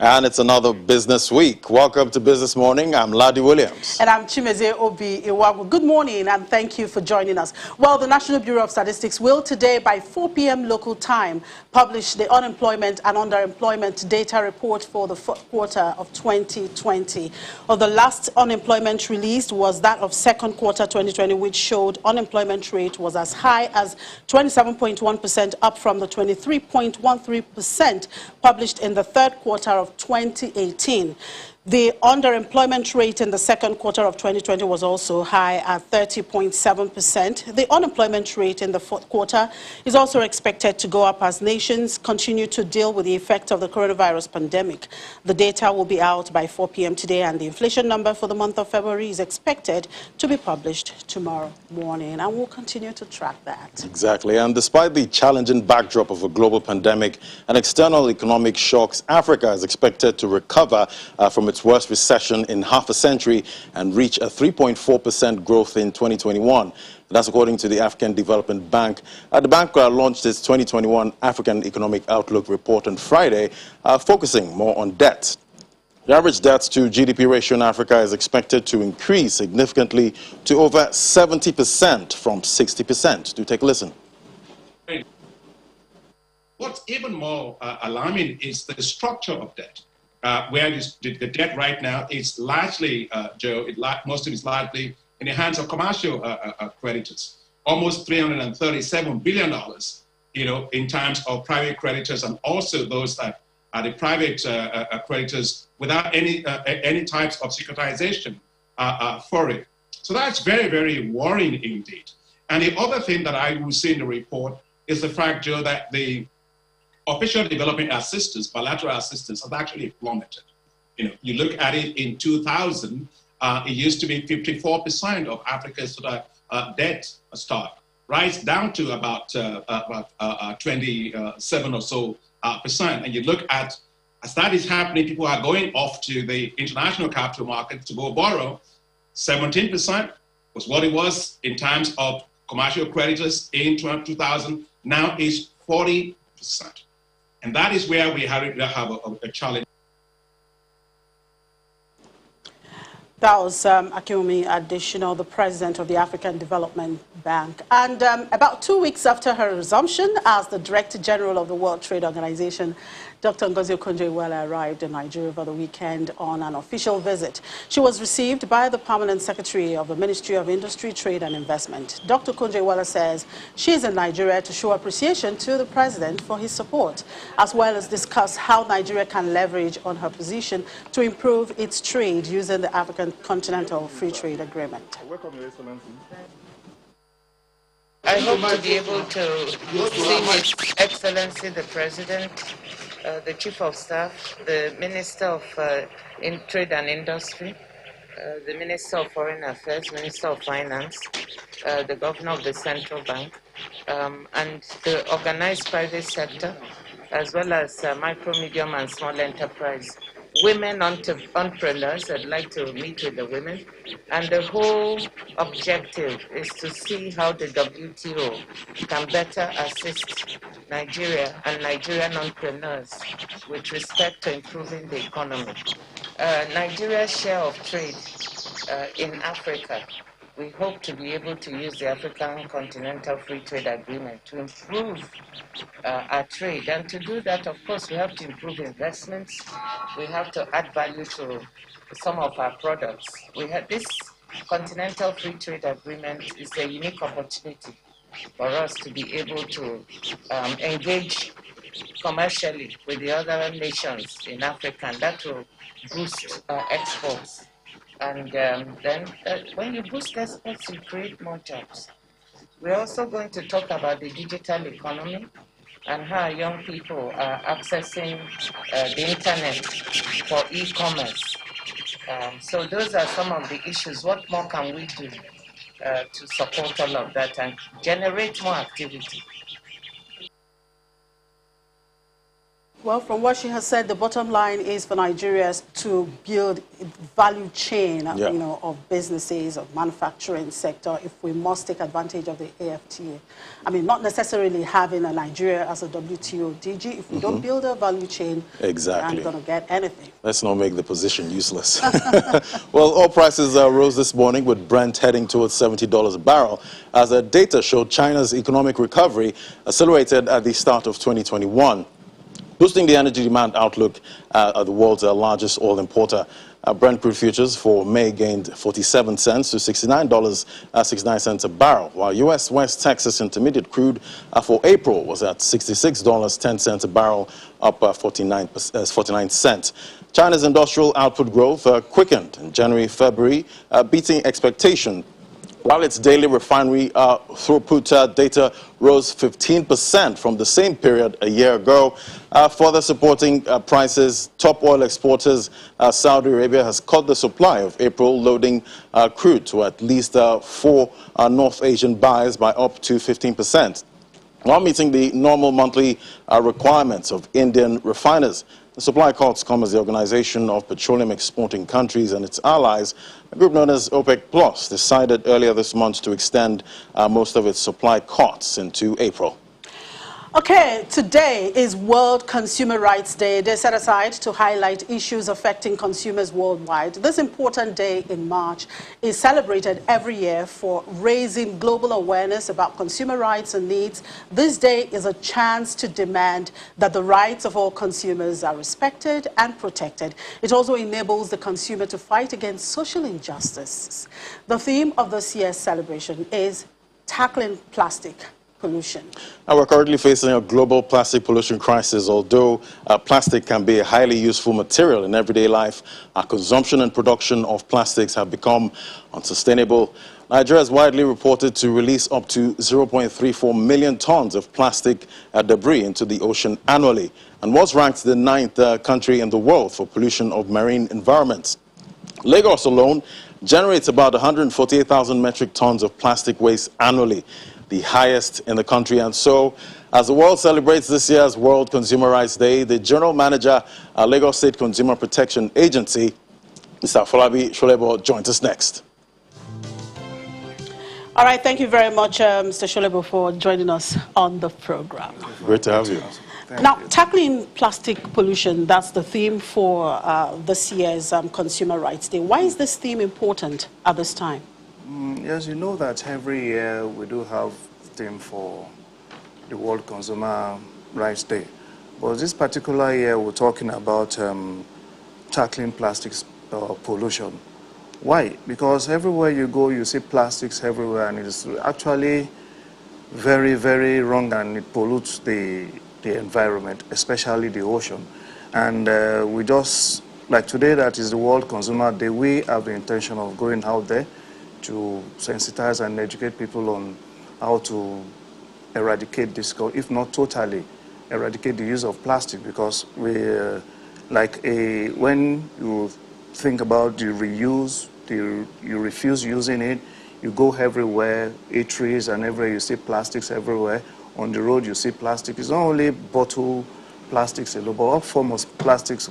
And it's another business week. Welcome to Business Morning. I'm Ladi Williams. And I'm Chimeze Obi Iwagu. Good morning and thank you for joining us. Well, the National Bureau of Statistics will today by 4 p.m. local time publish the unemployment and underemployment data report for the fourth quarter of 2020. Well, the last unemployment released was that of second quarter 2020, which showed unemployment rate was as high as 27.1%, up from the 23.13% published in the third quarter of 2018. The underemployment rate in the second quarter of 2020 was also high at 30.7%. The unemployment rate in the fourth quarter is also expected to go up as nations continue to deal with the effect of the coronavirus pandemic. The data will be out by 4 p.m. today, and the inflation number for the month of February is expected to be published tomorrow morning, and we'll continue to track that. Exactly. And despite the challenging backdrop of a global pandemic and external economic shocks, Africa is expected to recover from its worst recession in half a century and reach a 3.4% growth in 2021. That's according to the African Development Bank. The bank launched its 2021 African Economic Outlook report on Friday, focusing more on debt. The average debt to GDP ratio in Africa is expected to increase significantly to over 70% from 60%. Do take a listen. What's even more alarming is the structure of debt. Where the debt right now is largely, Joe, most of it is largely in the hands of commercial creditors. Almost $337 billion, in terms of private creditors, and also those that are the private creditors without any types of securitization for it. So that's very, very worrying indeed. And the other thing that I will see in the report is the fact, Joe, that the official development assistance, bilateral assistance, has actually plummeted. You look at it in 2000, it used to be 54% of Africa's debt stock, rise down to about 27 or so percent. And you look at, as that is happening, people are going off to the international capital market to go borrow. 17% was what it was in terms of commercial creditors in 2000. Now is 40%. And that is where we have a challenge. That was Akinwumi Additional, the president of the African Development Bank. And about 2 weeks after her resumption as the Director General of the World Trade Organization, Dr. Ngozi Okonjo-Iweala arrived in Nigeria over the weekend on an official visit. She was received by the Permanent Secretary of the Ministry of Industry, Trade and Investment. Dr. Okonjo-Iweala says she is in Nigeria to show appreciation to the president for his support, as well as discuss how Nigeria can leverage on her position to improve its trade using the African Continental Free Trade Agreement. Welcome, Your Excellency. I hope to be able to see His Excellency the President, the Chief of Staff, the Minister of Trade and Industry, the Minister of Foreign Affairs, Minister of Finance, the Governor of the Central Bank, and the organized private sector, as well as micro, medium, and small enterprise. Women entrepreneurs, I'd like to meet with the women. And the whole objective is to see how the WTO can better assist Nigeria and Nigerian entrepreneurs with respect to improving the economy. Nigeria's share of trade in Africa, we hope to be able to use the African Continental Free Trade Agreement to improve our trade. And to do that, of course, we have to improve investments. We have to add value to some of our products. This Continental Free Trade Agreement is a unique opportunity for us to be able to engage commercially with the other nations in Africa, and that will boost exports. And then when you boost exports, you create more jobs. We're also going to talk about the digital economy and how young people are accessing the internet for e-commerce. So those are some of the issues. What more can we do to support all of that and generate more activity? Well, from what she has said, the bottom line is for Nigeria to build a value chain, Yeah. you know, of businesses, of manufacturing sector, if we must take advantage of the AFTA. I mean, not necessarily having a Nigeria as a WTO DG. If we don't build a value chain, Exactly. we aren't going to get anything. Let's not make the position useless. Well, oil prices rose this morning with Brent heading towards $70 a barrel as data showed China's economic recovery accelerated at the start of 2021. Boosting the energy demand outlook at the world's largest oil importer. Brent crude futures for May gained 47 cents to $69.69 a barrel, while U.S. West Texas Intermediate crude for April was at $66.10 a barrel, up 49 cents. China's industrial output growth quickened in January, February, beating expectation, while its daily refinery throughput data rose 15% from the same period a year ago, further supporting prices. Top oil exporters, Saudi Arabia has cut the supply of April loading crude to at least 4 North Asian buyers by up to 15%, while meeting the normal monthly requirements of Indian refiners. The supply cuts come as the Organization of Petroleum Exporting Countries and its allies, a group known as OPEC Plus, decided earlier this month to extend most of its supply cuts into April. Okay, today is World Consumer Rights Day. They set aside to highlight issues affecting consumers worldwide. This important day in March is celebrated every year for raising global awareness about consumer rights and needs. This day is a chance to demand that the rights of all consumers are respected and protected. It also enables the consumer to fight against social injustices. The theme of this year's celebration is tackling plastic pollution. Now, we're currently facing a global plastic pollution crisis. Although plastic can be a highly useful material in everyday life, our consumption and production of plastics have become unsustainable. Nigeria is widely reported to release up to 0.34 million tons of plastic debris into the ocean annually, and was ranked the 9th country in the world for pollution of marine environments. Lagos alone generates about 148,000 metric tons of plastic waste annually, the highest in the country. And so, as the world celebrates this year's World Consumer Rights Day, the General Manager at Lagos State Consumer Protection Agency, Mr. Afolabi Sholebo, joins us next. All right, thank you very much, Mr. Sholebo, for joining us on the program. Great to have you. Now, tackling plastic pollution, that's the theme for this year's Consumer Rights Day. Why is this theme important at this time? Yes, you know that every year we do have a theme for the World Consumer Rights Day. But this particular year we're talking about tackling plastics pollution. Why? Because everywhere you go you see plastics everywhere, and it's actually very, very wrong, and it pollutes the environment, especially the ocean. And we just, like today that is the World Consumer Day, we have the intention of going out there to sensitize and educate people on how to eradicate this, if not totally eradicate the use of plastic, because we, when you think about the reuse, you refuse using it, you go everywhere, eateries and everywhere, you see plastics everywhere. On the road you see plastic. It's not only bottle plastics alone, but all forms of plastics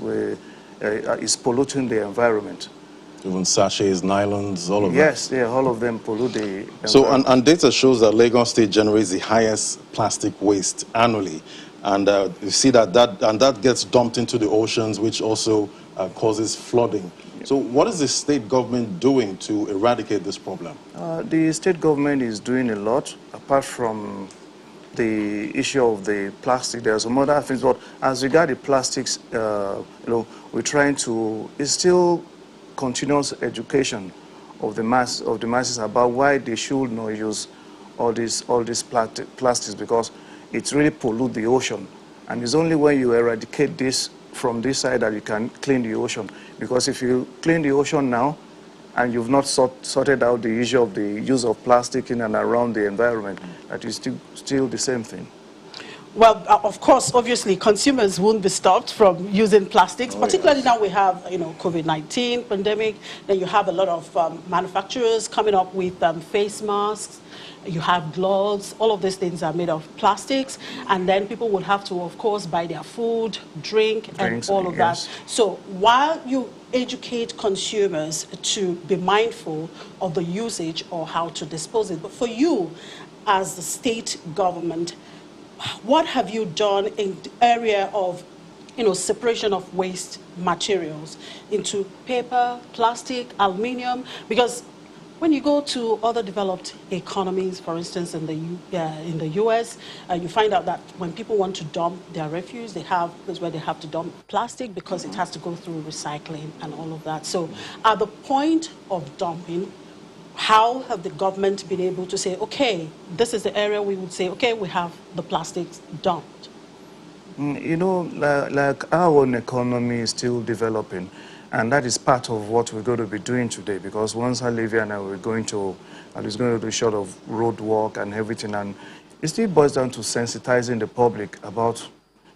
is polluting the environment. Even sachets, nylons, all of that. Yes, yeah, all of them pollute the environment. So, and data shows that Lagos State generates the highest plastic waste annually. And you see that gets dumped into the oceans, which also causes flooding. So what is the state government doing to eradicate this problem? The state government is doing a lot, apart from the issue of the plastic. There are some other things, but as regards the plastics, we're trying to, it's still continuous education of the masses about why they should not use all these plastics, because it's really pollute the ocean, and it's only when you eradicate this from this side that you can clean the ocean. Because if you clean the ocean now and you've not sorted out the issue of the use of plastic in and around the environment, that is still the same thing. Well, of course, obviously, consumers won't be stopped from using plastics, particularly yes. now we have, COVID-19 pandemic. Then you have a lot of manufacturers coming up with face masks. You have gloves. All of these things are made of plastics. And then people would have to, of course, buy their food, drinks, and all of yes. that. So while you educate consumers to be mindful of the usage or how to dispose it, but for you, as the state government, what have you done in the area of, separation of waste materials into paper, plastic, aluminium? Because when you go to other developed economies, for instance, in the US, you find out that when people want to dump their refuse, they have places where they have to dump plastic because it has to go through recycling and all of that. So at the point of dumping, how have the government been able to say, okay, this is the area we would say, okay, we have the plastics dumped? Like our own economy is still developing, and that is part of what we're going to be doing today, because once Olivia and I were going to, and it's going to do short of road work and everything, and it still boils down to sensitizing the public about,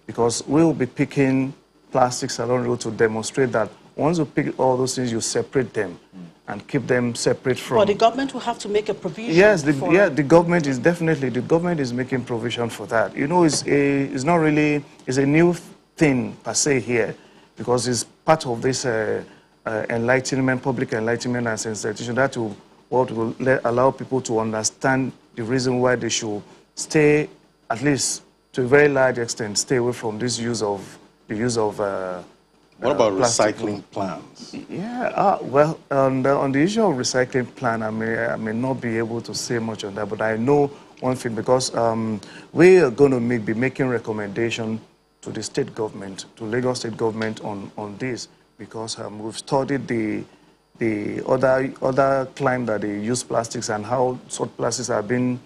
because we'll be picking plastics along the road to demonstrate that once you pick all those things, you separate them and keep them separate from... But the government will have to make a provision. Yes, the government is definitely, the government is making provision for that. It's not really, it's a new thing per se here, because it's part of this enlightenment, public enlightenment and sensitization that will allow people to understand the reason why they should stay, at least to a very large extent, stay away from this use of, What about plastic. recycling plans? Yeah, well, on the issue of recycling plan, I may not be able to say much on that, but I know one thing, because we are going to be making recommendation to the state government, to Lagos state government on this, because we've studied the other climb that they use plastics and how such plastics have been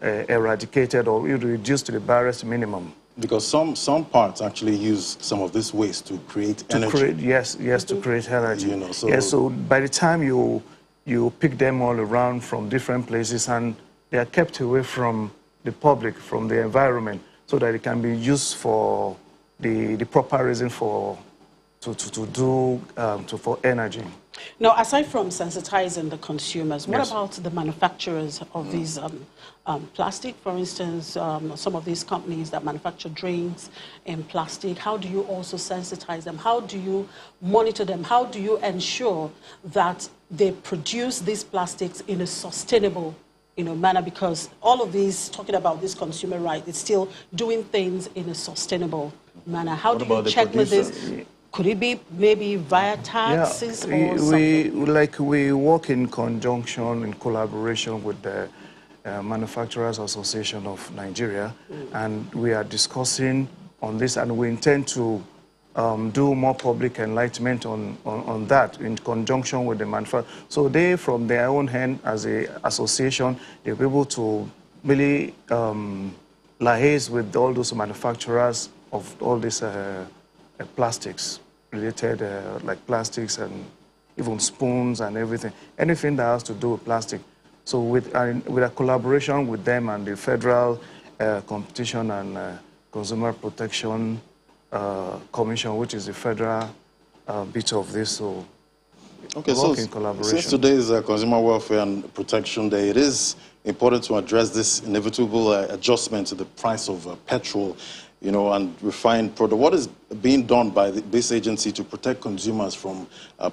eradicated or reduced to the barest minimum. Because some parts actually use some of this waste to create energy. To create energy. So so by the time you pick them all around from different places, and they are kept away from the public, from the environment, so that it can be used for the proper reason for energy. Now, aside from sensitizing the consumers, what Yes. about the manufacturers of these plastic? For instance, some of these companies that manufacture drinks in plastic, how do you also sensitize them? How do you monitor them? How do you ensure that they produce these plastics in a sustainable manner? Because all of these, talking about this consumer right, it's still doing things in a sustainable manner. How do you check with this? Could it be maybe via taxes or something? We work in conjunction, in collaboration with the Manufacturers Association of Nigeria, and we are discussing on this, and we intend to do more public enlightenment on that in conjunction with the manufacturers. So they, from their own hand, as an association, they'll be able to really liaise with all those manufacturers of all these plastics related, like plastics and even spoons and everything, anything that has to do with plastic. So with a collaboration with them and the Federal Competition and Consumer Protection Commission, which is the federal bit of this, so okay, work in collaboration. Since today is Consumer Welfare and Protection Day, it is important to address this inevitable adjustment to the price of petrol, and refined product. What is being done by this agency to protect consumers from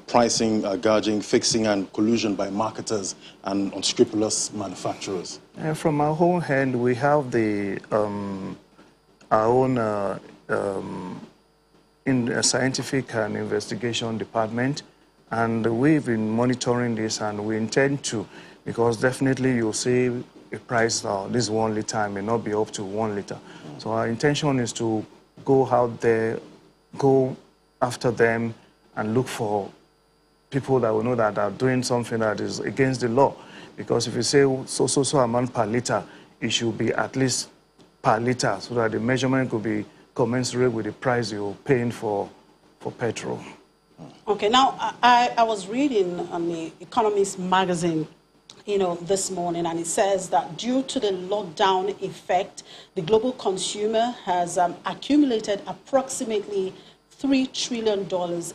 pricing, gouging, fixing, and collusion by marketers and unscrupulous manufacturers? From our own hand, we have our own scientific and investigation department, and we've been monitoring this, and we intend to, because definitely you'll see a price this 1 liter may not be up to 1 liter. So our intention is to go out there, go after them, and look for people that we know that are doing something that is against the law. Because if you say so amount per liter, it should be at least per liter, so that the measurement could be commensurate with the price you're paying for petrol. Okay, now I was reading on the Economist magazine this morning, and it says that due to the lockdown effect, the global consumer has accumulated approximately $3 trillion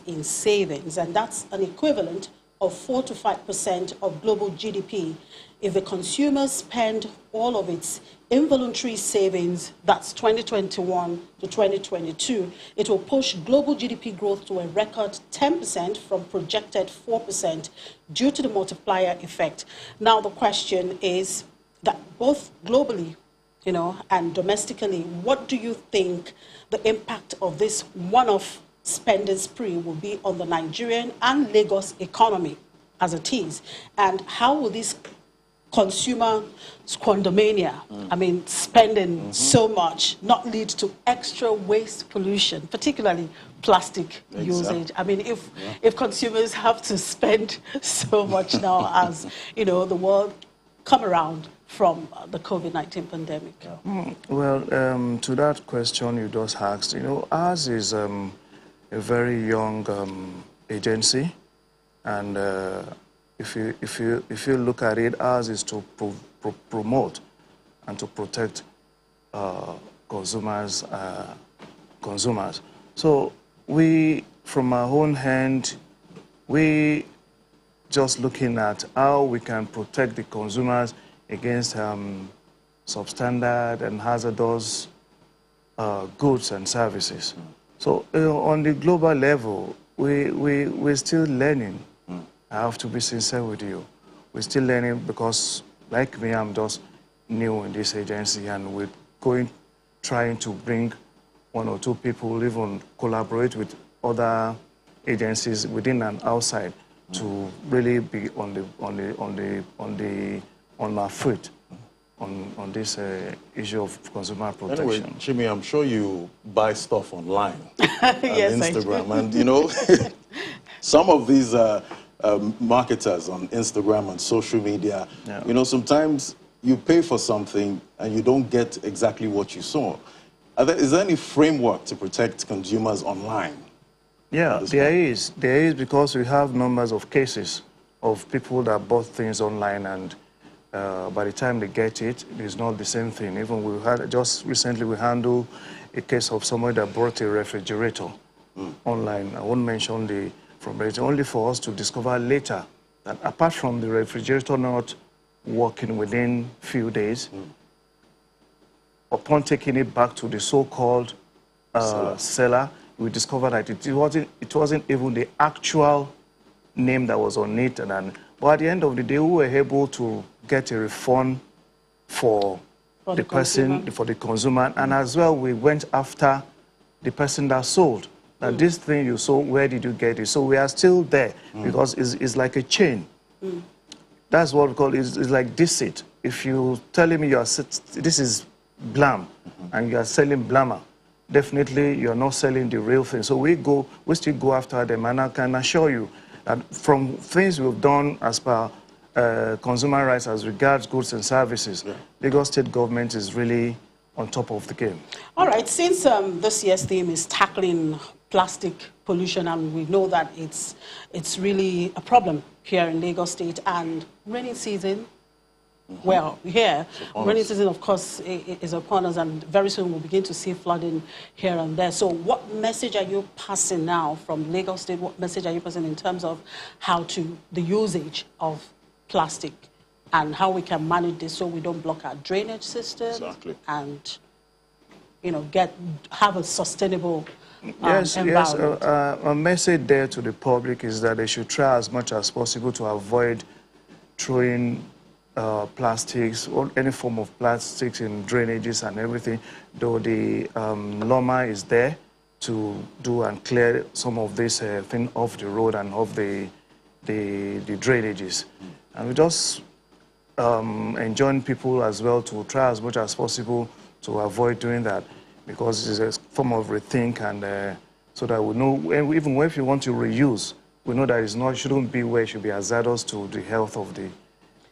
in savings, and that's an equivalent of 4 to 5% of global GDP. If the consumer spend all of its involuntary savings, that's 2021 to 2022, it will push global GDP growth to a record 10% from projected 4% due to the multiplier effect. Now the question is that both globally, and domestically, what do you think the impact of this one-off spending spree will be on the Nigerian and Lagos economy as it is? And how will this consumer squandermania, spending so much, not lead to extra waste pollution, particularly plastic usage? If consumers have to spend so much now as, the world come around from the COVID-19 pandemic? Well, to that question you just asked, ours is a very young agency, and if you look at it, ours is to promote and to protect consumers. So we, from our own hand, we just looking at how we can protect the consumers against substandard and hazardous goods and services. So on the global level, we're still learning. I have to be sincere with you. We're still learning because, like me, I'm just new in this agency, and we're trying to bring 1 or 2 people, even collaborate with other agencies within and outside to really be on our foot on this issue of consumer protection. Anyway, Chimi, I'm sure you buy stuff online Yes, on Instagram, and some of these marketers on Instagram and social media, sometimes you pay for something and you don't get exactly what you saw. Is there any framework to protect consumers online? Yeah, there is. There is, because we have numbers of cases of people that bought things online, and by the time they get it, it's not the same thing. Even just recently we handled a case of somebody that bought a refrigerator online. I won't mention it's only for us to discover later that apart from the refrigerator not working within few days, upon taking it back to the so-called seller, we discovered that it wasn't even the actual name that was on it. But at the end of the day, we were able to get a refund for the consumer, and as well we went after the person that sold. Now, this thing you sold, where did you get it? So we are still there because it's like a chain. That's what we call it. It's like deceit. If you telling me this is Blam, and you are selling Blammer, definitely you're not selling the real thing. So we still go after them, and I can assure you that from things we've done as per consumer rights as regards goods and services, Lagos State government is really on top of the game. All right, since this year's theme is tackling plastic pollution, and we know that it's really a problem here in Lagos State, and rainy season, well, here, rainy season, of course, is upon us, and very soon we'll begin to see flooding here and there. So what message are you passing now from Lagos State? What message are you passing in terms of the usage of plastic and how we can manage this so we don't block our drainage system and, have a sustainable environment? A message there to the public is that they should try as much as possible to avoid throwing plastics or any form of plastics in drainages and everything, though the LOMA is there to do and clear some of this thing off the road and off the drainages. And we just enjoin people as well to try as much as possible to avoid doing that, because it's a form of rethink, and so that we know, and even if you want to reuse, we know that it shouldn't be where it should be hazardous to the health of the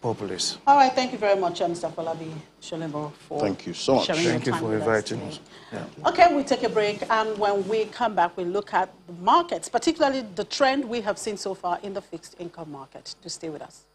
populace. All right, thank you very much, Mr. Falabi Sholembo, for thank you so much. Thank you for inviting us. Yeah. Okay, we take a break, and when we come back, we look at the markets, particularly the trend we have seen so far in the fixed income market. Do stay with us.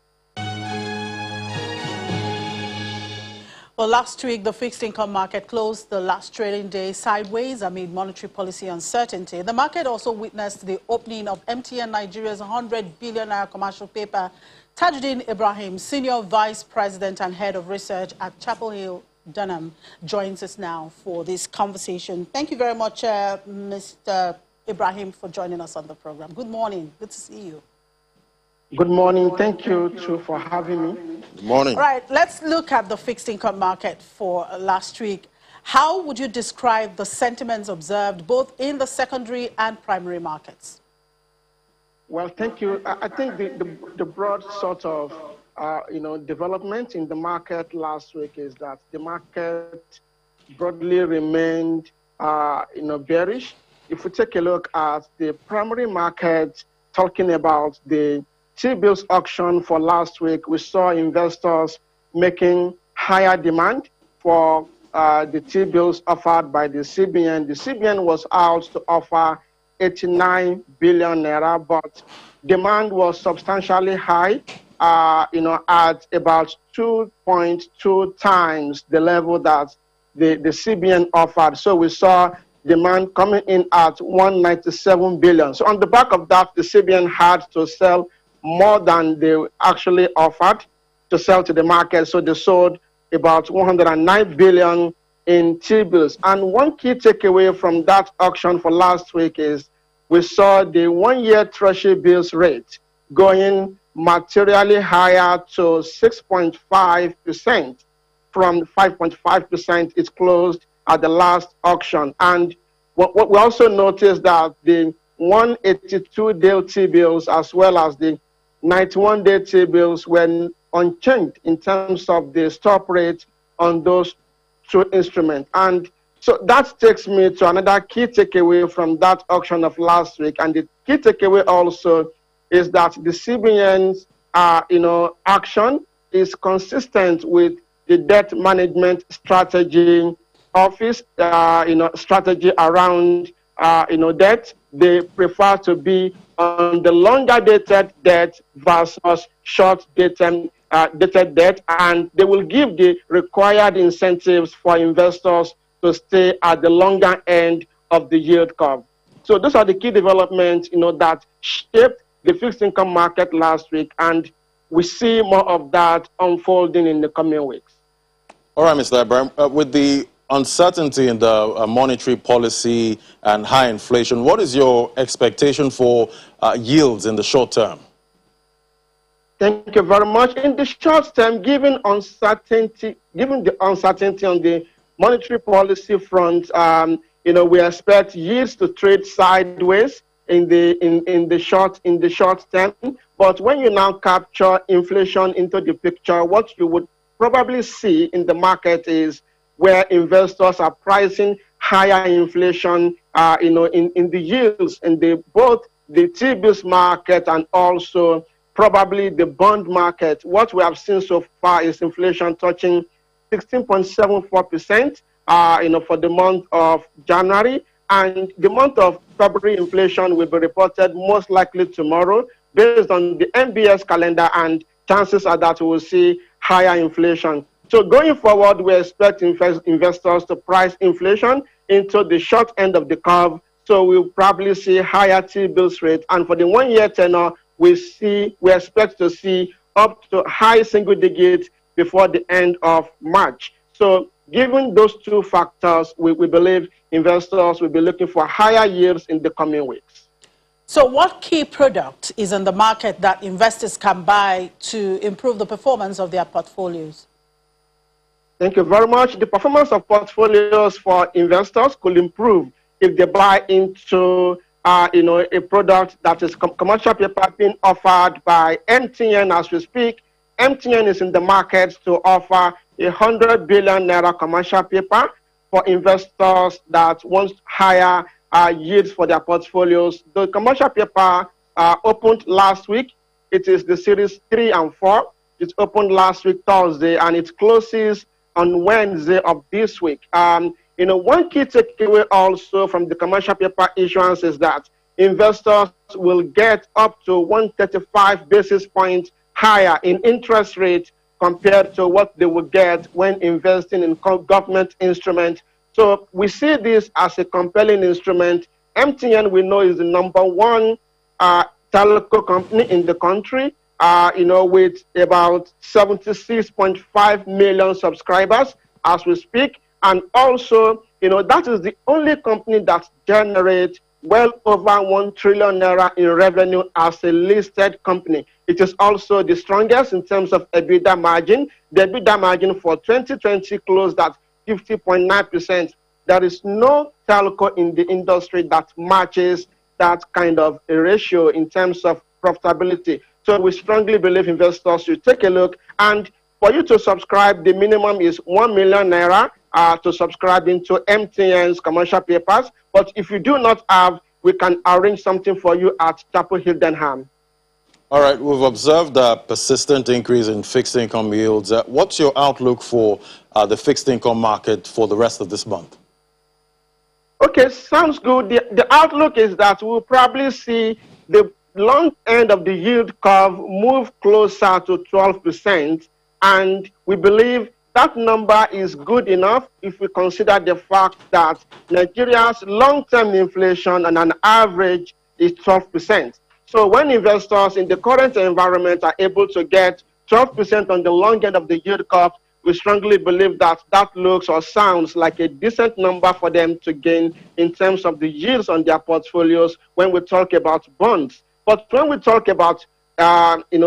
Well, last week, the fixed income market closed the last trading day sideways amid monetary policy uncertainty. The market also witnessed the opening of MTN Nigeria's 100 billion naira commercial paper. Tajuddin Ibrahim, Senior Vice President and Head of Research at Chapel Hill Dunham, joins us now for this conversation. Thank you very much, Mr. Ibrahim, for joining us on the program. Good morning. Good to see you. Good morning. Thank you, too, for having me. Good morning. All right, let's look at the fixed income market for last week. How would you describe the sentiments observed both in the secondary and primary markets? Well, thank you. I think the broad sort of development in the market last week is that the market broadly remained bearish. If we take a look at the primary market, talking about the T-bills auction for last week, we saw investors making higher demand for the T-bills offered by the CBN. The CBN was out to offer 89 billion naira, but demand was substantially high, at about 2.2 times the level that the CBN offered. So we saw demand coming in at 197 billion. So on the back of that, the CBN had to sell more than they actually offered to sell to the market. So they sold about 109 billion in T-bills. And one key takeaway from that auction for last week is we saw the one-year Treasury bills rate going materially higher to 6.5% from 5.5% it closed at the last auction. And what we also noticed that the 182-day T-bills as well as the 91-day T-bills were unchanged in terms of the stop rate on those two instruments. And so that takes me to another key takeaway from that auction of last week. And the key takeaway also is that the CBN's action is consistent with the debt management strategy office, strategy around debt. They prefer to be on the longer dated debt versus short dated debt, and they will give the required incentives for investors to stay at the longer end of the yield curve. So those are the key developments, that shaped the fixed income market last week, and we see more of that unfolding in the coming weeks. All right, Mr. Ibrahim, with the uncertainty in the monetary policy and high inflation, what is your expectation for yields in the short term? Thank you very much. In the short term, given the uncertainty on the monetary policy front, we expect yields to trade sideways in the short term. But when you now capture inflation into the picture, what you would probably see in the market is where investors are pricing higher inflation, in the yields in both the T-bills market and also probably the bond market. What we have seen so far is inflation touching 16.74%, for the month of January, and the month of February inflation will be reported most likely tomorrow based on the MBS calendar, and chances are that we will see higher inflation. So going forward, we expect investors to price inflation into the short end of the curve. So we'll probably see higher T-bills rate. And for the one-year tenor, we expect to see up to high single digits before the end of March. So given those two factors, we believe investors will be looking for higher yields in the coming weeks. So what key product is in the market that investors can buy to improve the performance of their portfolios? Thank you very much. The performance of portfolios for investors could improve if they buy into a product that is commercial paper being offered by MTN as we speak. MTN is in the market to offer 100 billion naira commercial paper for investors that want higher yields for their portfolios. The commercial paper opened last week. It is the series 3 and 4. It opened last week, Thursday, and it closes on Wednesday of this week. One key takeaway also from the commercial paper issuance is that investors will get up to 135 basis points higher in interest rate compared to what they would get when investing in government instruments. So we see this as a compelling instrument. MTN, we know, is the #1 telco company in the country, with about 76.5 million subscribers as we speak. And also, that is the only company that generates well over 1 trillion naira in revenue as a listed company. It is also the strongest in terms of EBITDA margin. The EBITDA margin for 2020 closed at 50.9%. There is no telco in the industry that matches that kind of a ratio in terms of profitability. So we strongly believe investors should take a look. And for you to subscribe, the minimum is 1 million naira to subscribe into MTN's commercial papers. But if you do not have, we can arrange something for you at Chapel Hill, Denham. All right, we've observed a persistent increase in fixed income yields. What's your outlook for the fixed income market for the rest of this month? Okay, sounds good. The outlook is that we'll probably see the long end of the yield curve move closer to 12%. And we believe that number is good enough if we consider the fact that Nigeria's long-term inflation on an average is 12%. So when investors in the current environment are able to get 12% on the long end of the yield curve, we strongly believe that that looks or sounds like a decent number for them to gain in terms of the yields on their portfolios when we talk about bonds. But when we talk about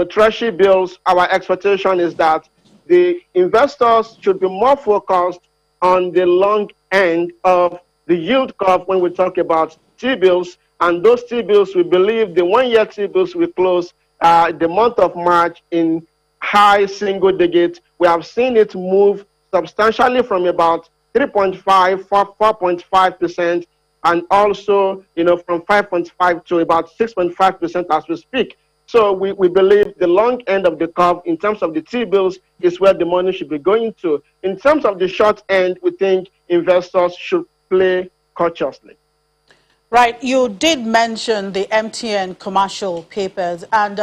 treasury bills, our expectation is that the investors should be more focused on the long end of the yield curve when we talk about T-bills. And those T-bills, we believe the one-year T-bills will close the month of March in high single digits. We have seen it move substantially from about 3.5, 4.5%, and also, from 5.5 to about 6.5% as we speak. So we believe the long end of the curve in terms of the T-bills is where the money should be going to. In terms of the short end, we think investors should play cautiously. Right, you did mention the MTN commercial papers, and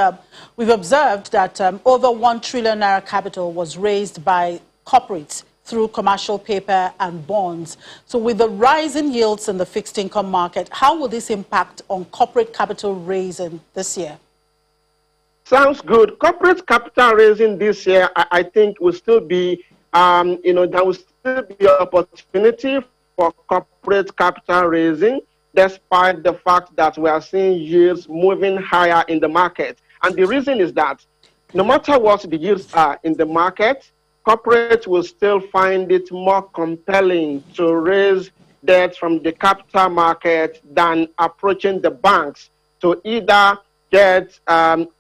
we've observed that over 1 trillion naira capital was raised by corporates through commercial paper and bonds. So with the rise in yields in the fixed income market, how will this impact on corporate capital raising this year? Sounds good. Corporate capital raising this year, I think, will still be, there will still be an opportunity for corporate capital raising, despite the fact that we are seeing yields moving higher in the market. And the reason is that no matter what the yields are in the market, corporates will still find it more compelling to raise debt from the capital market than approaching the banks to either get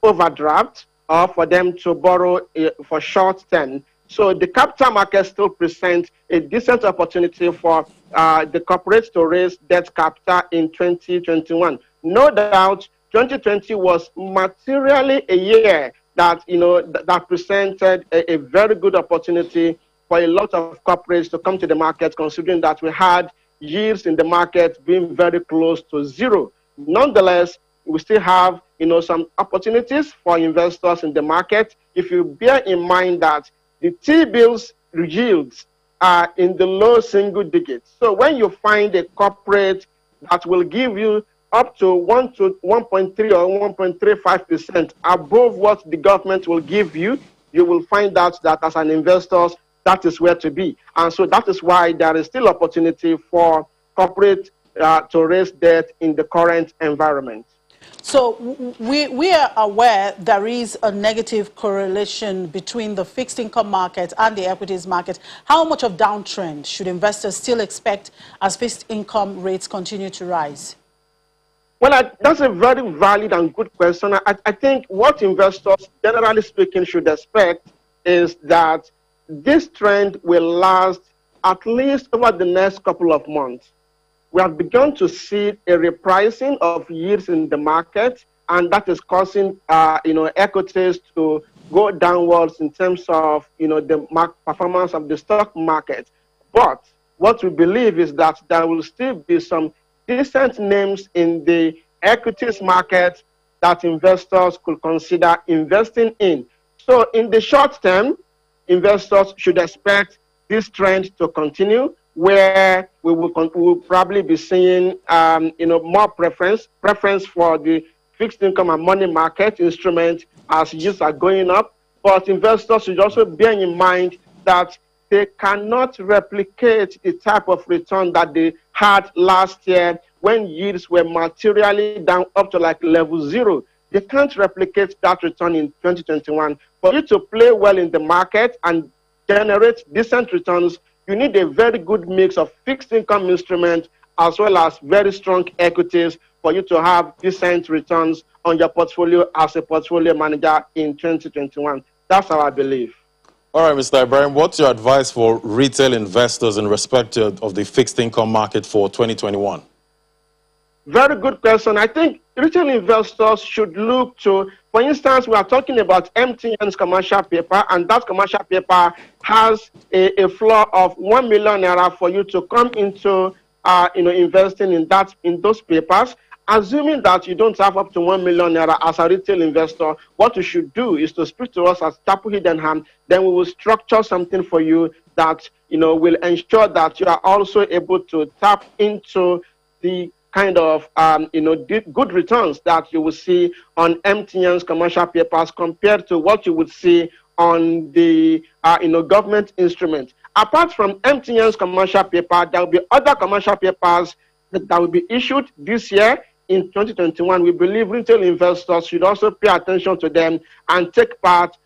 overdraft or for them to borrow for short term. So the capital market still presents a decent opportunity for the corporates to raise debt capital in 2021. No doubt, 2020 was materially a year that that presented a very good opportunity for a lot of corporates to come to the market, considering that we had yields in the market being very close to zero. Nonetheless, we still have some opportunities for investors in the market. If you bear in mind that the T-bills yields are in the low single digits. So when you find a corporate that will give you up to 1.3 or 1.35% above what the government will give you, you will find out that as an investor, that is where to be. And so that is why there is still opportunity for corporate to raise debt in the current environment. So we are aware there is a negative correlation between the fixed income market and the equities market. How much of downtrend should investors still expect as fixed income rates continue to rise? Well, that's a very valid and good question. I think what investors, generally speaking, should expect is that this trend will last at least over the next couple of months. We have begun to see a repricing of yields in the market, and that is causing equities to go downwards in terms of the performance of the stock market. But what we believe is that there will still be some decent names in the equities market that investors could consider investing in. So in the short term, investors should expect this trend to continue, where we will probably be seeing more preference for the fixed income and money market instrument as yields are going up. But investors should also bear in mind that they cannot replicate the type of return that they had last year when yields were materially down up to like level 0. They can't replicate that return in 2021. For you to play well in the market and generate decent returns, you need a very good mix of fixed income instruments as well as very strong equities for you to have decent returns on your portfolio as a portfolio manager in 2021. That's our belief. All right, Mr. Ibrahim, what's your advice for retail investors in respect of the fixed income market for 2021? Very good question. I think retail investors should look to, for instance, we are talking about MTN's commercial paper, and that commercial paper has a floor of 1 million naira for you to come into investing in those papers. Assuming that you don't have up to 1 million naira as a retail investor, what you should do is to speak to us at Tapu Hiddenham. Then we will structure something for you that will ensure that you are also able to tap into the kind of good returns that you will see on MTN's commercial papers compared to what you would see on the government instrument. Apart from MTN's commercial paper, there will be other commercial papers that will be issued this year. In 2021, we believe retail investors should also pay attention to them and take part,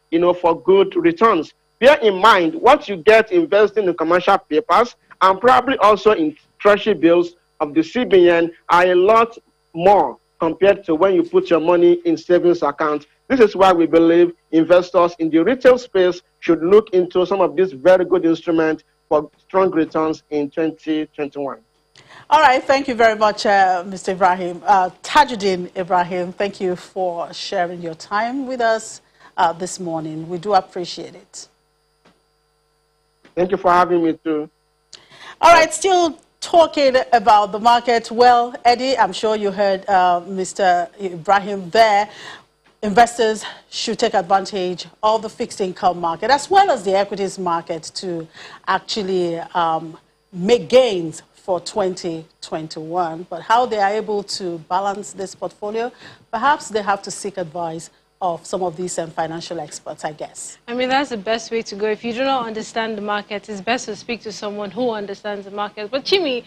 for good returns. Bear in mind, what you get investing in commercial papers and probably also in treasury bills of the CBN are a lot more compared to when you put your money in savings accounts. This is why we believe investors in the retail space should look into some of these very good instruments for strong returns in 2021. All right, thank you very much, Mr. Ibrahim. Tajuddin Ibrahim, thank you for sharing your time with us this morning. We do appreciate it. Thank you for having me too. All right, still talking about the market. Well, Eddie, I'm sure you heard Mr. Ibrahim there. Investors should take advantage of the fixed income market as well as the equities market to actually make gains for 2021. But how they are able to balance this portfolio, perhaps they have to seek advice of some of these financial experts, I guess. I mean, that's the best way to go. If you do not understand the market, it's best to speak to someone who understands the market. But Chimi,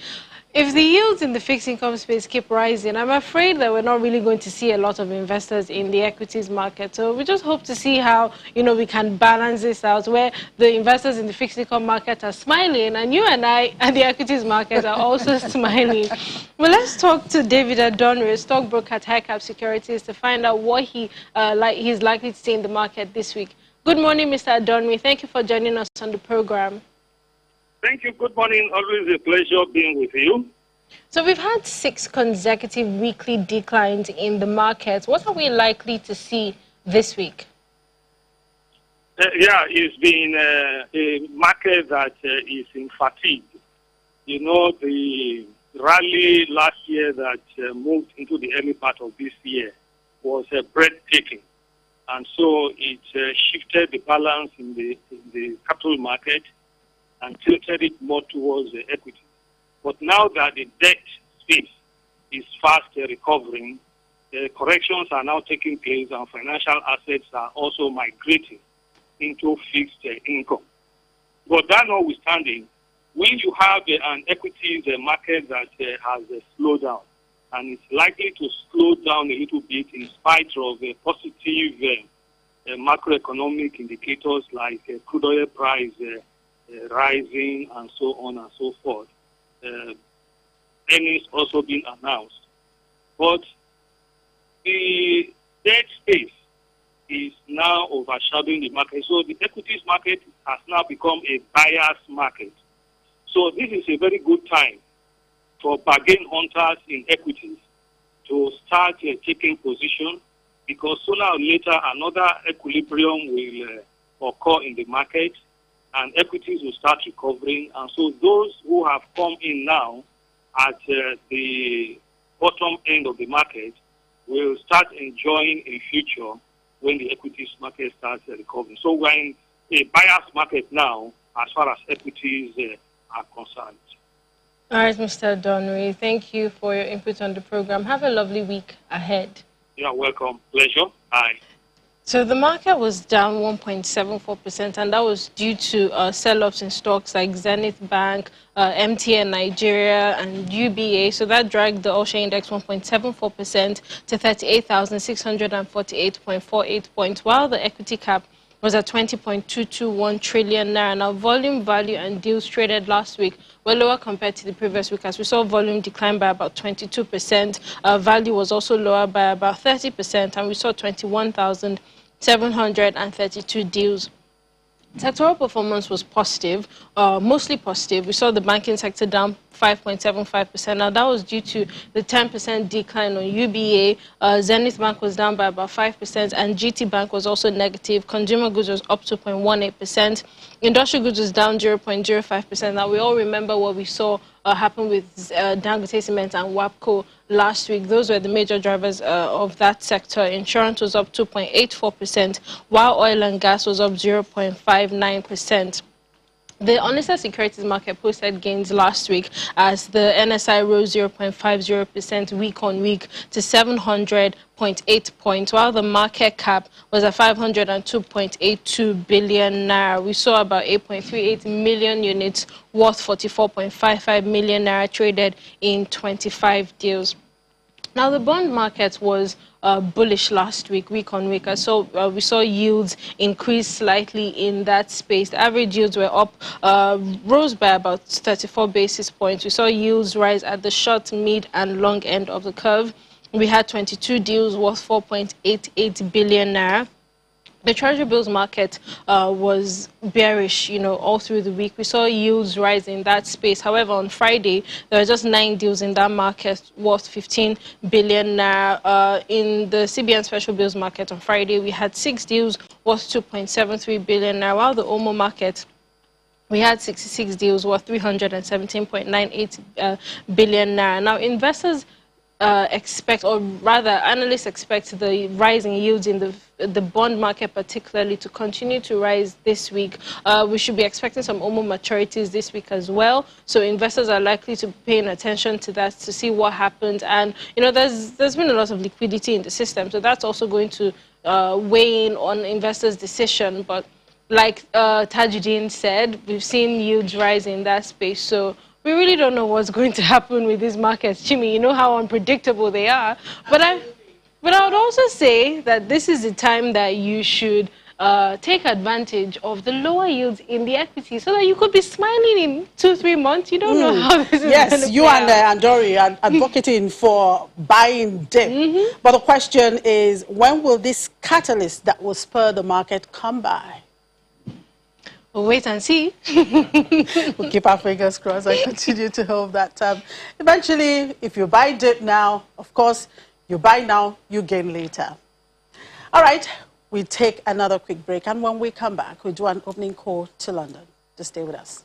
if the yields in the fixed income space keep rising, I'm afraid that we're not really going to see a lot of investors in the equities market. So we just hope to see how, we can balance this out, where the investors in the fixed income market are smiling, and you and I at the equities market are also smiling. Well, let's talk to David Adonri, a stockbroker at HighCap Securities, to find out what he's likely to see in the market this week. Good morning, Mr. Adonri. Thank you for joining us on the program. Thank you. Good morning. Always a pleasure being with you. So we've had 6 consecutive weekly declines in the market. What are we likely to see this week? It's been a market that is in fatigue. The rally last year that moved into the early part of this year was breathtaking. And so it shifted the balance in the capital market and tilted it more towards the equity. But now that the debt space is fast recovering, corrections are now taking place and financial assets are also migrating into fixed income. But that notwithstanding, when you have an equities market that has slowed down, and it's likely to slow down a little bit in spite of positive macroeconomic indicators like crude oil price rising and so on and so forth. Earnings also been announced. But the debt space is now overshadowing the market. So the equities market has now become a buyer's market. So this is a very good time for bargain hunters in equities to start taking position, because sooner or later another equilibrium will occur in the market and equities will start recovering. And so those who have come in now at the bottom end of the market will start enjoying a future when the equities market starts recovering. So we're in a buyer's market now as far as equities are concerned. All right, Mr. Donry, thank you for your input on the program. Have a lovely week ahead. You are welcome. Pleasure. Bye. So the market was down 1.74%, and that was due to sell-offs in stocks like Zenith Bank, MTN Nigeria, and UBA. So that dragged the All-Share Index 1.74% to 38,648.48 points, while the equity cap was at 20.221 trillion naira. Now, volume, value, and deals traded last week were lower compared to the previous week, as we saw volume decline by about 22%. Value was also lower by about 30%, and we saw 21,732 deals. Sectoral performance was positive, mostly positive. We saw the banking sector down 5.75%. Now, that was due to the 10% decline on UBA. Zenith Bank was down by about 5%, and GT Bank was also negative. Consumer goods was up 2.18%. Industrial goods was down 0.05%. Now, we all remember what we saw happen with Dangote Cement and WAPCO last week. Those were the major drivers of that sector. Insurance was up 2.84%, while oil and gas was up 0.59%. The unlisted securities market posted gains last week as the NSI rose 0.50% week on week to 700.8 points, while the market cap was at 502.82 billion naira. We saw about 8.38 million units worth 44.55 million naira traded in 25 deals. Now, the bond market was bullish last week, week on week. So we saw yields increase slightly in that space. The average yields were up, rose by about 34 basis points. We saw yields rise at the short, mid, and long end of the curve. We had 22 deals worth 4.88 billion naira. The Treasury bills market was bearish, all through the week. We saw yields rise in that space. However, on Friday, there were just 9 deals in that market worth 15 billion naira. In the CBN special bills market on Friday, we had 6 deals worth 2.73 billion naira, while the OMO market, we had 66 deals worth 317.98 billion naira. Now, investors expect, or rather analysts expect, the rising yields in the bond market particularly to continue to rise this week. We should be expecting some OMO maturities this week as well, so investors are likely to be paying attention to that to see what happens. And there's been a lot of liquidity in the system, so that's also going to weigh in on investors' decision. But like Tajuddin said, we've seen yields rise in that space, so we really don't know what's going to happen with these markets. Chimi, you know how unpredictable they are. But I would also say that this is the time that you should take advantage of the lower yields in the equity so that you could be smiling in 2-3 months. You don't know how this is going to you and Andori are advocating for buying dip. But the question is, when will this catalyst that will spur the market come by? We'll wait and see. We'll keep our fingers crossed and continue to hope that eventually, if you buy dip now, of course, you buy now, you gain later. All right, we take another quick break, and when we come back, we'll do an opening call to London. Just stay with us.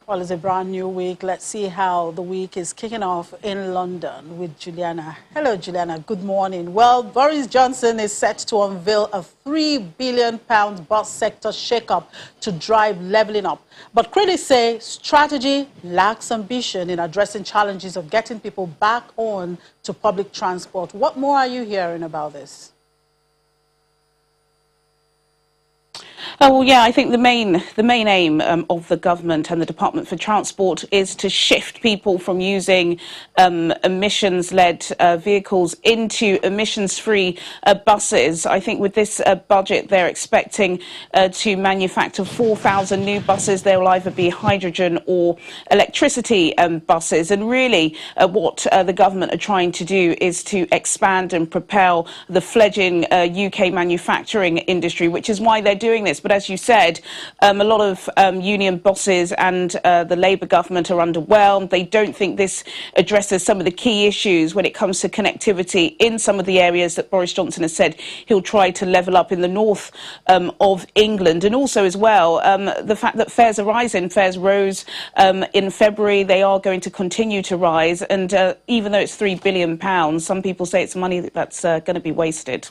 Well, it's a brand new week. Let's see how the week is kicking off in London with Juliana. Hello, Juliana. Good morning. Well, Boris Johnson is set to unveil a £3 billion bus sector shake-up to drive levelling up. But critics say strategy lacks ambition in addressing challenges of getting people back on to public transport. What more are you hearing about this? Well, yeah, I think the main aim of the government and the Department for Transport is to shift people from using emissions-led vehicles into emissions-free buses. I think with this budget, they're expecting to manufacture 4,000 new buses. They will either be hydrogen or electricity buses. And really, what the government are trying to do is to expand and propel the fledgling UK manufacturing industry, which is why they're doing this. But as you said, a lot of union bosses and the Labour government are underwhelmed. They don't think this addresses some of the key issues when it comes to connectivity in some of the areas that Boris Johnson has said he'll try to level up in the north of England. And also as well, the fact that fares are rising. Fares rose in February. They are going to continue to rise. And even though it's £3 billion, some people say it's money that's going to be wasted.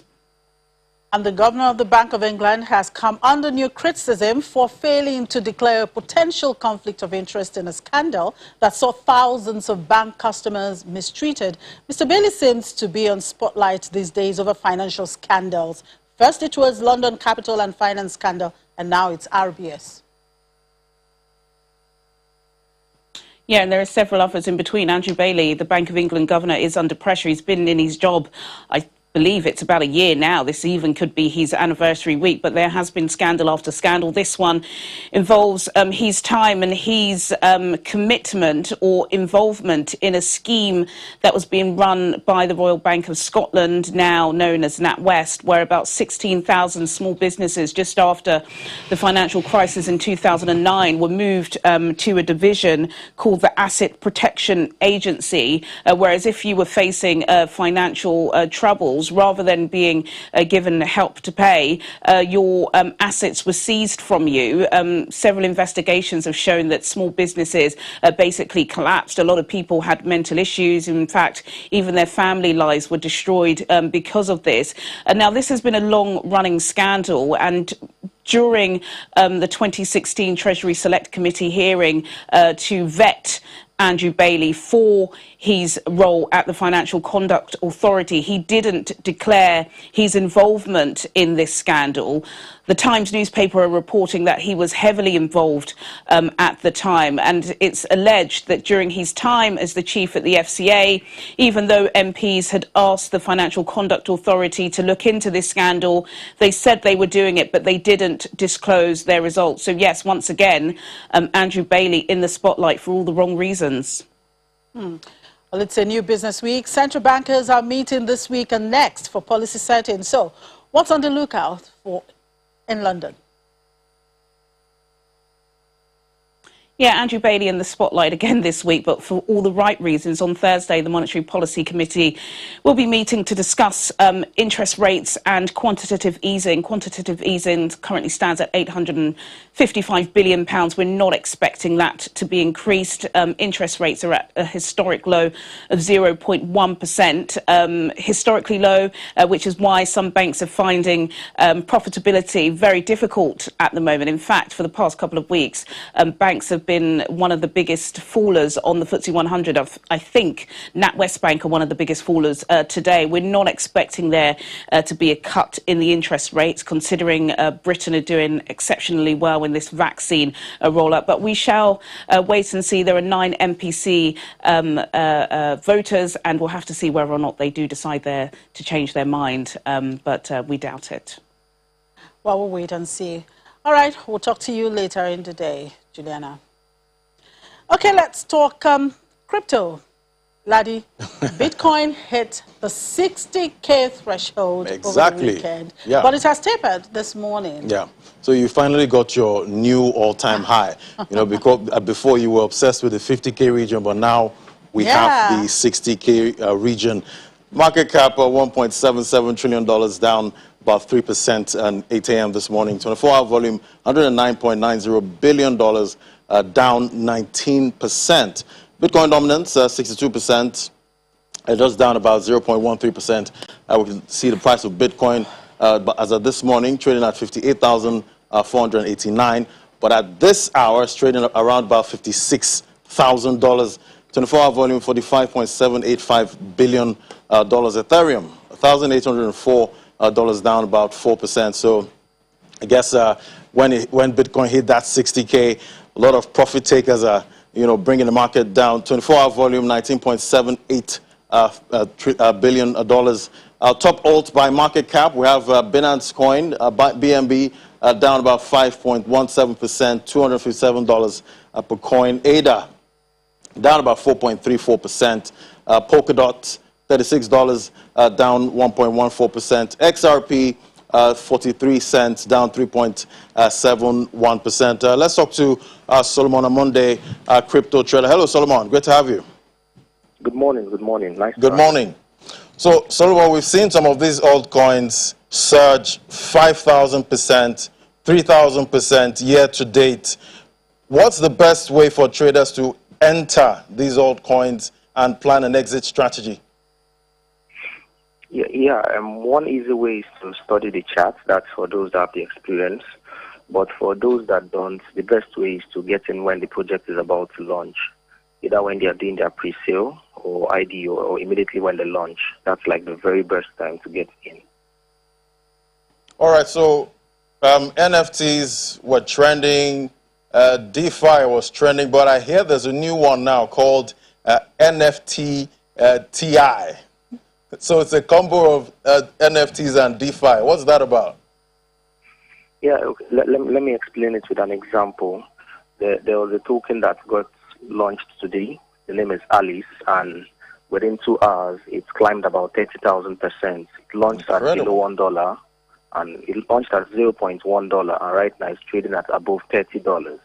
And the governor of the Bank of England has come under new criticism for failing to declare a potential conflict of interest in a scandal that saw thousands of bank customers mistreated. Mr. Bailey seems to be on spotlight these days over financial scandals. First it was London Capital and Finance scandal, and now it's RBS. Yeah, and there are several others in between. Andrew Bailey, the Bank of England governor, is under pressure. He's been in his job, I believe it's about a year now. This even could be his anniversary week, but there has been scandal after scandal. This one involves his time and his commitment or involvement in a scheme that was being run by the Royal Bank of Scotland, now known as NatWest, where about 16,000 small businesses just after the financial crisis in 2009 were moved to a division called the Asset Protection Agency, whereas if you were facing financial troubles, rather than being given help to pay, your assets were seized from you. Several investigations have shown that small businesses basically collapsed. A lot of people had mental issues. In fact, even their family lives were destroyed because of this. And now this has been a long-running scandal, and during the 2016 Treasury Select Committee hearing to vet Andrew Bailey for his role at the Financial Conduct Authority, he didn't declare his involvement in this scandal. The Times newspaper are reporting that he was heavily involved at the time, and it's alleged that during his time as the chief at the FCA, even though MPs had asked the Financial Conduct Authority to look into this scandal, they said they were doing it, but they didn't disclose their results. So yes, once again, Andrew Bailey in the spotlight for all the wrong reasons. Well, it's a new business week. Central bankers are meeting this week and next for policy setting. So what's on the lookout for in London? Yeah, Andrew Bailey in the spotlight again this week, but for all the right reasons. On Thursday, the Monetary Policy Committee will be meeting to discuss interest rates and quantitative easing. Quantitative easing currently stands at £855 billion. We're not expecting that to be increased. Interest rates are at a historic low of 0.1%, historically low, which is why some banks are finding profitability very difficult at the moment. In fact, for the past couple of weeks, banks have been one of the biggest fallers on the FTSE 100. I think NatWest Bank are one of the biggest fallers today. We're not expecting there to be a cut in the interest rates, considering Britain are doing exceptionally well in this vaccine rollout. But we shall wait and see. There are 9 MPC voters, and we'll have to see whether or not they do decide there to change their mind. But we doubt it. Well, we'll wait and see. All right, we'll talk to you later in the day, Juliana. Okay, let's talk crypto. Laddie, Bitcoin hit the 60K threshold over the weekend, but it has tapered this morning. Yeah, so you finally got your new all-time high. You know, because before you were obsessed with the 50K region, but now we have the 60K region. Market cap $1.77 trillion, down about 3% at 8 a.m. this morning. 24-hour volume, $109.90 billion. down 19%. Bitcoin dominance, 62%. Just down about 0.13%. We can see the price of Bitcoin as of this morning, trading at $58,489. But at this hour, it's trading around about $56,000. 24-hour volume, $45.785 billion. Ethereum, $1,804, down about 4%. So I guess when Bitcoin hit that 60K, a lot of profit takers are, bringing the market down. 24-hour volume, $19.78 billion. Top alt by market cap, we have Binance Coin, BNB, down about 5.17%, $257 per coin. ADA, down about 4.34%. Polkadot, $36, down 1.14%. XRP, 43 cents, down 3.71%. Let's talk to Solomon Amonde, crypto trader. Hello, Solomon. Great to have you. Good morning. Good morning. Nice. Good morning. So, Solomon, we've seen some of these altcoins surge 5,000%, 3,000% year to date. What's the best way for traders to enter these altcoins and plan an exit strategy? One easy way is to study the chart. That's for those that have the experience. But for those that don't, the best way is to get in when the project is about to launch, either when they are doing their pre-sale or IDO or immediately when they launch. That's like the very best time to get in. All right, so NFTs were trending, DeFi was trending, but I hear there's a new one now called NFT TI. So it's a combo of NFTs and DeFi. What's that about? Yeah, okay. Let me explain it with an example. There was a token that got launched today. The name is Alice, and within 2 hours, it's climbed about 30,000%. It launched at below $1, and it launched at $0.1, and right now it's trading at above $30.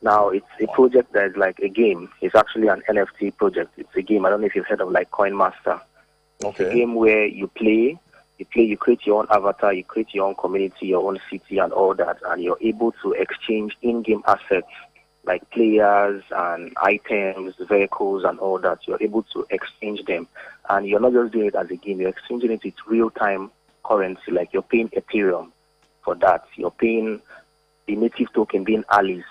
Now, it's a project that is like a game. It's actually an NFT project. It's a game. I don't know if you've heard of like Coin Master. Okay. It's a game where you create your own avatar, you create your own community, your own city and all that, and you're able to exchange in-game assets like players and items, vehicles and all that. You're able to exchange them. And you're not just doing it as a game, you're exchanging it with real-time currency, like you're paying Ethereum for that. You're paying the native token being Alice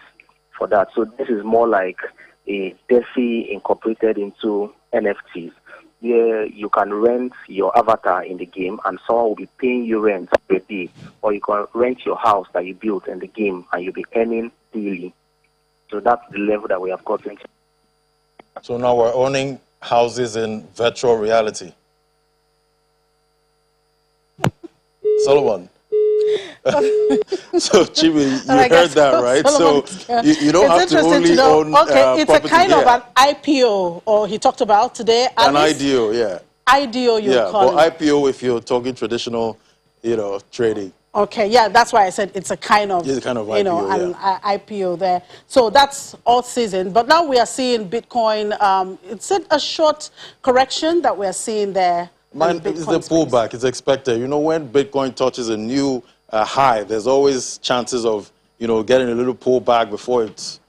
for that. So this is more like a DeFi incorporated into NFTs, where you can rent your avatar in the game and someone will be paying you rent per day, or you can rent your house that you built in the game and you'll be earning daily. So that's the level that we have gotten to. So now we're owning houses in virtual reality. Solomon. So, Chibi, you heard that, right? So you don't have to only own okay, it's a kind of an IPO, or he talked about today. An IDO, yeah. IDO, you call it. But IPO, if you're talking traditional, trading. Okay, yeah, that's why I said it's a kind of, IPO, an IPO there. So that's all season. But now we are seeing Bitcoin. It's a short correction that we are seeing there. It's the pullback. It's expected. When Bitcoin touches a new high, there's always chances of, getting a little pullback before it,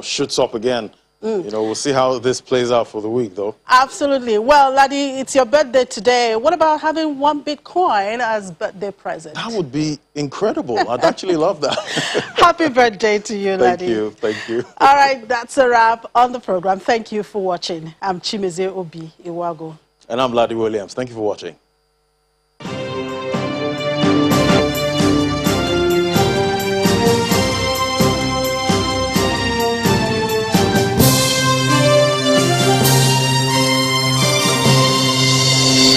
shoots up again. We'll see how this plays out for the week, though. Absolutely. Well, Ladi, it's your birthday today. What about having one Bitcoin as birthday present? That would be incredible. I'd actually love that. Happy birthday to you, Ladi. Thank you. All right, that's a wrap on the program. Thank you for watching. I'm Chimezie Obi Iwago. And I'm Ladi Williams. Thank you for watching.